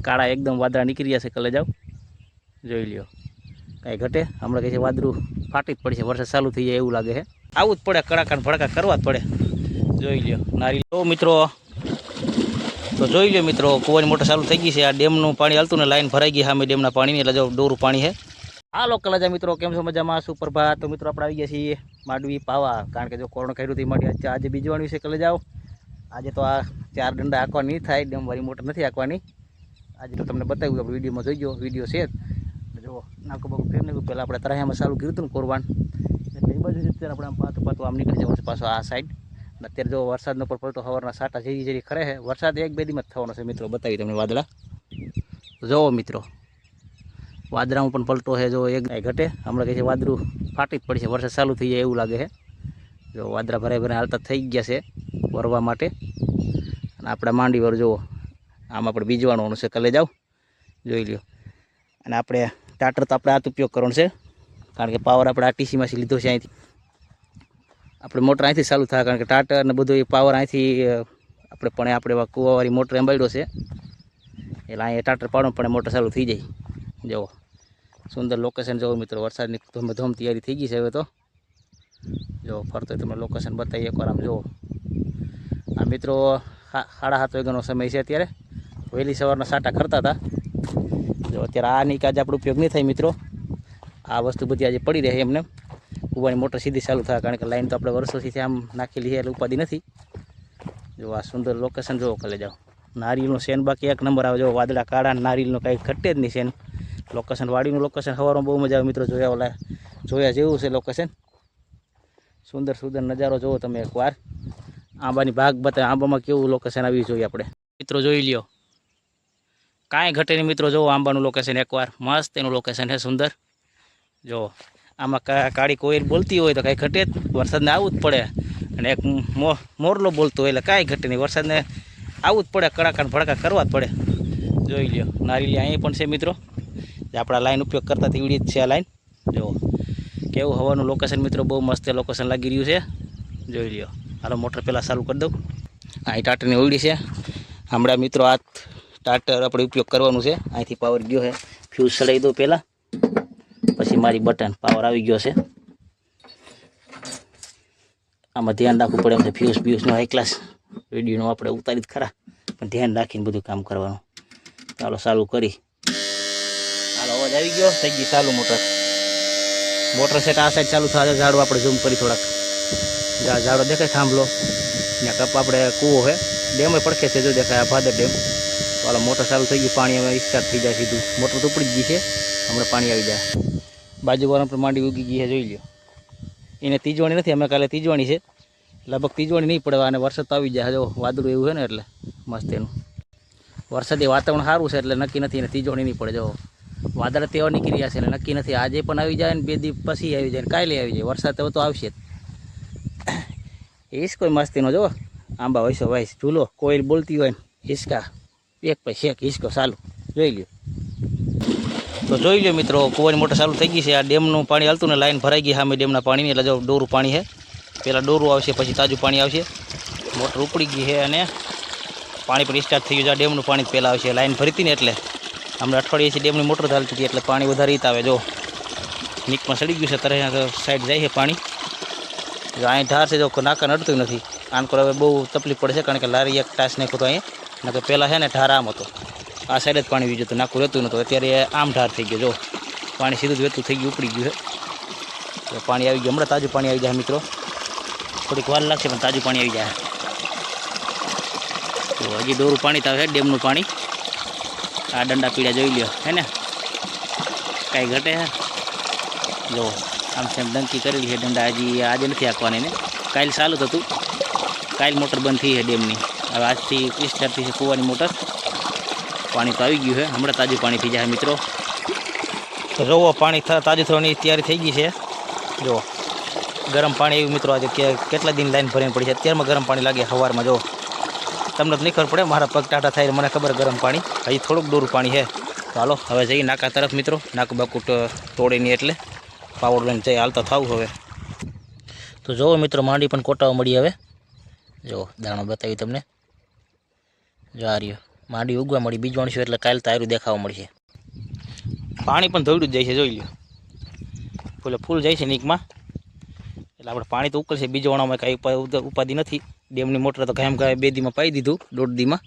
काळा एकदम वादळा निकली जशे कले जाओ જોઈ લ્યો કાંઈ ઘટે હમણાં કહે છે વાદળું ફાટી જ પડશે વરસાદ ચાલુ થઈ જાય એવું લાગે છે આવું જ પડે કડાકા ભડકા કરવા જ પડે જોઈ લ્યો નારી તો મિત્રો તો જોઈ લ્યો મિત્રો કુવાની મોટર ચાલુ થઈ ગઈ છે આ ડેમનું પાણી હાલતું ને લાઈન ભરાઈ ગઈ સામે ડેમના પાણીની એટલે જો ડોરું પાણી છે હાલો કલાજા મિત્રો કેમ છો મજામાં સુપ્રભાત તો મિત્રો આપણે આવી ગયા છીએ માંડવી પાવા કારણ કે જો કોરોના કર્યું હતી માંડવી આજે બીજી વાળું છે કલે જાઓ આજે તો આ 4 ડંડા આંકવા નહીં થાય ડેમવાળી મોટર નથી આંકવાની આજે તો તમને બતાવ્યું આપણે વિડીયોમાં જોઈજો વિડીયો છે જો નાકો બાકો ફેર નાખ્યું પહેલાં આપણે તરાયામાં ચાલુ કર્યું હતું ને કોરવાન એટલે એ બાજુ અત્યારે આપણે આમ પાતું પાતું આમ નીકળી જવાનું છે પાછો આ સાઈડ અત્યારે જો વરસાદનો પર પડતો સવારના સાટા જેરી જેરી ખરે છે વરસાદ 1-2 દીમાં જ થવાનો છે મિત્રો બતાવી તમને વાદળા જોવો મિત્રો વાદળામાં પણ પલટો છે જો એક ઘટે હમણાં કહે છે વાદળું ફાટી જ પડશે વરસાદ ચાલુ થઈ જાય એવું લાગે છે જો વાદળા ભરાઈ ભરાઈ હાલતા થઈ ગયા છે વરવા માટે અને આપણા માંડી વર જુઓ આમ આપણે બીજવાનું છે કલે જાઓ જોઈ લ્યો અને આપણે ટાટર તો આપણે હાથ ઉપયોગ કરવાનો છે કારણ કે પાવર આપણે આ ટીસીમાંથી લીધો છે અહીંથી આપણે મોટર અહીંથી ચાલુ થાય કારણ કે ટાટર ને બધું એ પાવર અહીંથી આપણે કૂવાવાળી મોટર એમ્બાડ્યો છે એટલે અહીંયા ટાટર પાડવું પણ મોટર ચાલુ થઈ જાય જુઓ સુંદર લોકેશન જોવો મિત્રો વરસાદની ધોમ તૈયારી થઈ ગઈ છે હવે તો જો ફરતો તમે લોકેશન બતાવીએ એકવાર આમ જુઓ આ મિત્રો 7:30 વાગ્યાનો સમય છે અત્યારે વહેલી સવારના સાટા કરતા હતા જો અત્યારે આની કાજ આપણો ઉપયોગ નહીં થાય મિત્રો આ વસ્તુ બધી આજે પડી રહે એમને કૂવાની મોટર સીધી ચાલુ થાય કારણ કે લાઈન તો આપણે વર્ષોથી આમ નાખેલી છે એટલે ઉપાધિ નથી જો આ સુંદર લોકેશન જોવો કલે જાઓ નારિયેળનો સેન બાકી એક નંબર આવે જો વાદળા કાળા નારિયેળનો કાંઈ ઘટે જ નહીં સેન લોકેશન વાડીનું લોકેશન સવારમાં બહુ મજા આવે મિત્રો જોયા જેવું છે લોકેશન સુંદર સુંદર નજારો જોવો તમે એકવાર આંબાની ભાગ બતાવે આંબામાં કેવું લોકેશન આવી જોઈએ આપણે મિત્રો જોઈ લ્યો કાંઈ ઘટે નહીં મિત્રો જોવો આંબાનું લોકેશન એકવાર મસ્ત એનું લોકેશન છે સુંદર જો આમાં કાળી કોઈલ બોલતી હોય તો કાંઈ ઘટે જ વરસાદને આવવું જ પડે અને એક મોરલો બોલતો હોય એટલે કાંઈ ઘટે નહીં વરસાદને આવવું જ પડે કડાકા ભડકા કરવા જ પડે જોઈ લ્યો નારિયેળી અહીં પણ છે મિત્રો જે આપણા લાઈન ઉપયોગ કરતા એવડી જ છે આ લાઈન જુઓ કેવું હવાનું લોકેશન મિત્રો બહુ મસ્ત લોકેશન લાગી રહ્યું છે જોઈ લ્યો હાલો મોટર પહેલાં ચાલુ કરી દઉં અહીં ટાટરની ઓયડી છે હમણાં મિત્રો આ ટાટર આપણે ઉપયોગ કરવાનું છે અહીંથી પાવર ગયો છે ફ્યુઝ ચડાવી દઉં પહેલાં પછી મારી બટન પાવર આવી ગયો છે આમાં ધ્યાન રાખવું પડે એમ છે ફ્યુઝનો હાઈ ક્લાસ વિડીયોનો આપણે ઉતારી જ ખરા પણ ધ્યાન રાખીને બધું કામ કરવાનું ચાલો ચાલુ કરી હાલો અવાજ આવી ગયો થઈ ગઈ ચાલુ મોટર સેટ આ સાઈડ ચાલુ થાય ઝાડું આપણે ઝૂમ કરી થોડાક ઝાડો દેખાય થાંભલો ત્યાં કપ આપણે કૂવો છે ડેમ પડખે છે જો દેખાય આ ભાદર ડેમ ચાલો મોટર ચાલુ થઈ ગઈ પાણી હવે સ્ટાર્ટ થઈ જાય સીધું મોટર તો ઉપડી જ ગઈ છે હમણાં પાણી આવી જાય બાજુવાળા પણ માંડી ઉગી ગઈ છે જોઈ લ્યો એને તીજવાણી નથી અમે કાલે તીજવાણી છે લગભગ તીજવાણી નહીં પડવા અને વરસાદ તો આવી જાય જો વાદળું એવું છે ને એટલે મસ્ત એનું વરસાદી વાતાવરણ સારું છે એટલે નક્કી નથી એને તીજવાણી નહીં પડે જો વાદળ તેવા નીકળી જશે એટલે નક્કી નથી આજે પણ આવી જાય ને 2 દિવસ પછી આવી જાય ને કાલે આવી જાય વરસાદ તો આવશે જ હિસકો મસ્તીનો જો આંબા વૈસો વાઈસ ઝૂલો કોઈલ બોલતી હોય ને હિસકા એક પછી એક હિસકો ચાલુ જોઈ લ્યો તો જોઈ લ્યો મિત્રો કૂવાની મોટર ચાલુ થઈ ગઈ છે આ ડેમનું પાણી હાલતું ને લાઈન ભરાઈ ગઈ સામે ડેમના પાણીની એટલે જો ડોરું પાણી છે પહેલાં ડોરું આવશે પછી તાજું પાણી આવશે મોટર ઉપડી ગઈ છે અને પાણી પણ સ્ટાર્ટ થઈ ગયું છે આ ડેમનું પાણી પહેલાં આવશે લાઈન ભરી હતી ને એટલે હમણાં અઠવાડિયેથી ડેમની મોટર ચાલતી હતી એટલે પાણી વધારે રીત આવે જો નીકમાં સડી ગયું છે ત્યારે સાઈડ જાય છે પાણી જો અહીં ઢાર છે જો નાકા નડતું નથી આનકોર હવે બહુ તકલીફ પડશે કારણ કે લારી એક ટાસ નાખ્યો તો અહીંયા નકર પહેલાં છે ને ઢાર આમ હતો આ સાઈડ જ પાણી વીજું હતું નાખું રહેતું નહોતું અત્યારે આમ ઢાર થઈ ગયો જો પાણી સીધું જ વહેતું થઈ ગયું ઉપડી ગયું છે પાણી આવી ગયું હમણાં તાજું પાણી આવી જાય મિત્રો થોડીક વાર લાગશે પણ તાજું પાણી આવી જાય તો હજી ડોરું પાણી તો આવે છે ડેમનું પાણી આ દંડા પીડા જોઈ લ્યો હે ને કાંઈ ઘટે છે જો આમ તેમ ડંકી કરેલી છે દંડા હજી આજે નથી આંકવાની ને કાલે ચાલુ થતું કાલે મોટર બંધ થઈ છે ડેમની હવે આજથી સ્ટાર્ટ થઈ છે કૂવાની મોટર પાણી તો આવી ગયું છે હમણાં તાજું પાણી થઈ જાય મિત્રો તો જોવો પાણી તાજું થવાની તૈયારી થઈ ગઈ છે જો ગરમ પાણી એવું મિત્રો આજે કેટલા દિન લાઈન ભરીને પડી છે અત્યારમાં ગરમ પાણી લાગે સવારમાં જો તમને તો નહીં ખબર પડે મારા પગ ટાટા થાય મને ખબર ગરમ પાણી હજી થોડુંક ડોરું પાણી છે તો હાલો હવે જઈએ નાકા તરફ મિત્રો નાકું બાકું તોડે નહીં એટલે પાવડ લઈને જઈ હાલતા થવું હવે તો જોવો મિત્રો માંડી પણ કોટાઓ મળી હવે જો દાણો બતાવી તમને જો આ રહ્યો માંડી ઉગવા મળી બીજવાણીશું એટલે કાલે તારું દેખાવા મળશે. પાણી પણ ધોઈડું જ જાય છે, જોઈ લ્યો. ફૂલ જાય છે નીકમાં, એટલે આપણે પાણી તો ઉકળશે. બીજવાણામાં કાંઈ ઉપાધિ નથી. ડેમની મોટર તો કાયમ 2 દીમાં પાઈ દીધું, 1.5 દીમાં.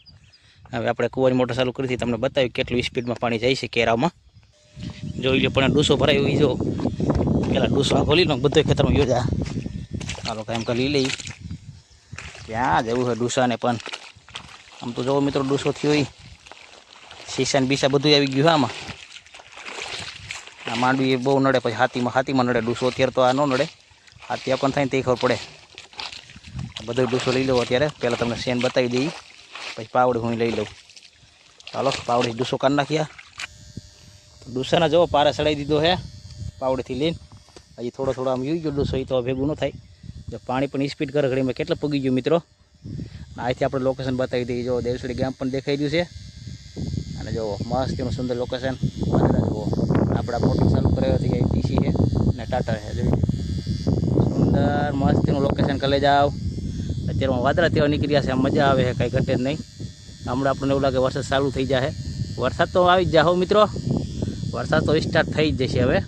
હવે આપણે કુવાની મોટર ચાલુ કરી તમને બતાવ્યું કેટલું સ્પીડમાં પાણી જાય છે કેરામાં. જોઈ લો પણ ડૂસો ભરાય એ જો. પેલા ડૂસો આ ખોલી લો, બધો ખેતરમાં યોજા. ચાલો કાયમ લઈ લઈ. ક્યાં જવું છે ડૂસાને પણ. આમ તો જોવો મિત્રો, ડૂસો થયો હોય, શીશા ને બીસા બધું આવી ગયું. આમાં આ માંડવી બહુ નડે, પછી હાથીમાં નડે ડૂસો. અત્યારે તો આ ન નડે, હાથી આપણને થાય ને તે ખબર પડે. બધો ડૂસો લઈ લો અત્યારે. પહેલાં તમને શેન બતાવી દઈએ, પછી પાવડી હું લઈ લઉં. ચાલો પાવડી ડૂસો કાઢી નાખ્યા. ડૂસાના જો પારા ચડાવી દીધો હે પાવડીથી લઈને. હજી થોડો આમ યુઈ ગયો ડૂસો, એ તો ભેગું ન થાય. જો પાણી પણ સ્પીડ કરે ઘડીમાં કેટલું પગી ગયું મિત્રો. અહીંથી આપણે લોકેશન બતાવી દઈએ. જો દેવસડી ગામ પણ દેખાઈ રહ્યું છે. અને જો મસ્ત એનું સુંદર લોકેશન. જુઓ આપણા મોટર ચાલુ કરાવી હતી, ટીસી છે અને ટાટા છે. જોઈ સુંદર મસ્ત એનું લોકેશન કરી જાઓ. અત્યારમાં વાદળા તેવા નીકળ્યા છે, આમ મજા આવે છે, કાંઈ ઘટે જ નહીં. હમણાં આપણને એવું લાગે વરસાદ ચાલુ થઈ જાય. વરસાદ તો આવી જ જાઓ મિત્રો, વરસાદ તો સ્ટાર્ટ થઈ જ જશે હવે.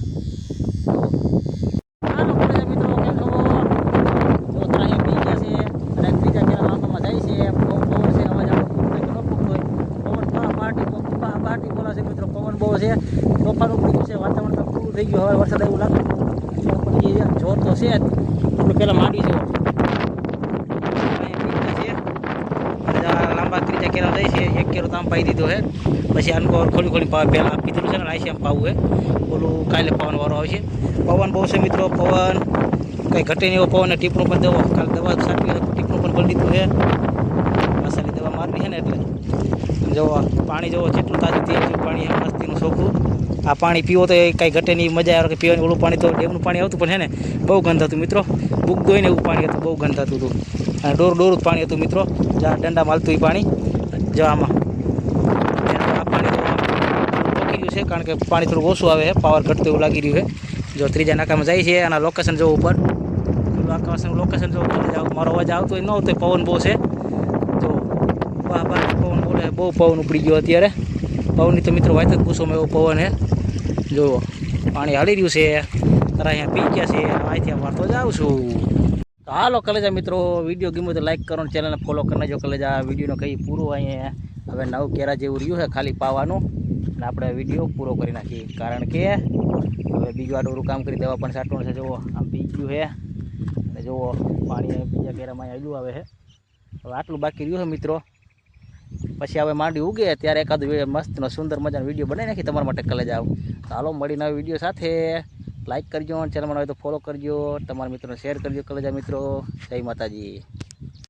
પવન બહુ છે, તોફાન ઉપડી ગયું છે, વાતાવરણ તો પૂરું થઈ ગયું. હવે વરસાદ એવું લાગે જોર તો છે જ. આપણે પહેલાં માંડી જવું લાંબા ત્રીજા કેરા જાય છે. 1 કેરો તો આમ પાઈ દીધો છે, પછી આનું ખોલી પહેલાં આપી દીધું છે ને. આઈસી આમ પાવું છે, ઓલું કાલે પવન વાળો આવશે. પવન બહુ છે મિત્રો, પવન કંઈ ઘટે નહીં એવો પવન. ટીપણું પણ દેવો, કાલે દવા છાંટવી, ટીપણું પણ ભરી દીધું છે. મસાલી દવા મારવી છે ને એટલે. જોવો પાણી જોવો કેટલું તાજું થઈ ગયું પાણી, મસ્તીનું ચોખ્ખું. આ પાણી પીવો તો એ કાંઈ ઘટે નહીં, મજા આવે કે પીવાની. ઓલું પાણી તો ડેમનું પાણી આવતું પણ છે ને, બહુ ગંધ હતું મિત્રો. બુક દોઈને એવું પાણી હતું, બહુ ગંધ હતું. અને ડોરું જ પાણી હતું મિત્રો. જ્યાં દંડા માલતું એ પાણી જો આમાં આ પાણી રોકી ગયું છે, કારણ કે પાણી થોડું ઓછું આવે છે, પાવર ઘટતું એવું લાગી રહ્યું છે. જો ત્રીજા નાકામાં જાય છે. આના લોકેશન જો ઉપર, આકાશનું લોકેશન જો ઉપર જાવ. મારો અવાજ આવતો ન આવતો, પવન બહુ છે. જો પવન બોલે, બહુ પવન ઉપડી ગયો અત્યારે. પવનની તો મિત્રો વાત જ પૂછોમાં એવો પવન છે. જો પાણી હાલી રહ્યું છે, તારા અહીંયા પી ગયા છે. અહીંથી વારતો જાઉં છું. તો હાલો કલેજા મિત્રો, વિડીયો ગમ્યો તો લાઈક કરો, ચેનલને ફોલો કરી નાખજો. કલેજા વિડીયોનો કંઈ પૂરો અહીંયા હવે 9 કેરા જેવું રહ્યું છે ખાલી પાવાનું, અને આપણે વિડીયો પૂરો કરી નાખીએ. કારણ કે હવે બીજું આડોરું કામ કરી દેવા પણ સાટવાનું છે. જુઓ આમ પી ગયું છે, અને જુઓ પાણી બીજા કેરામાં આવ્યું આવે છે. હવે આટલું બાકી રહ્યું છે મિત્રો. પછી હવે માંડી ઉગે ત્યારે એકાદું મસ્તનો સુંદર મજાનો વિડીયો બનાવી નાખી તમારા માટે કલેજા. ચાલો મળી નવા વિડીયો સાથે. લાઈક કરજો, ચેનલમાં હોય તો ફોલો કરજો, તમારા મિત્રોને શેર કરજો. કલેજા મિત્રો, જય માતાજી.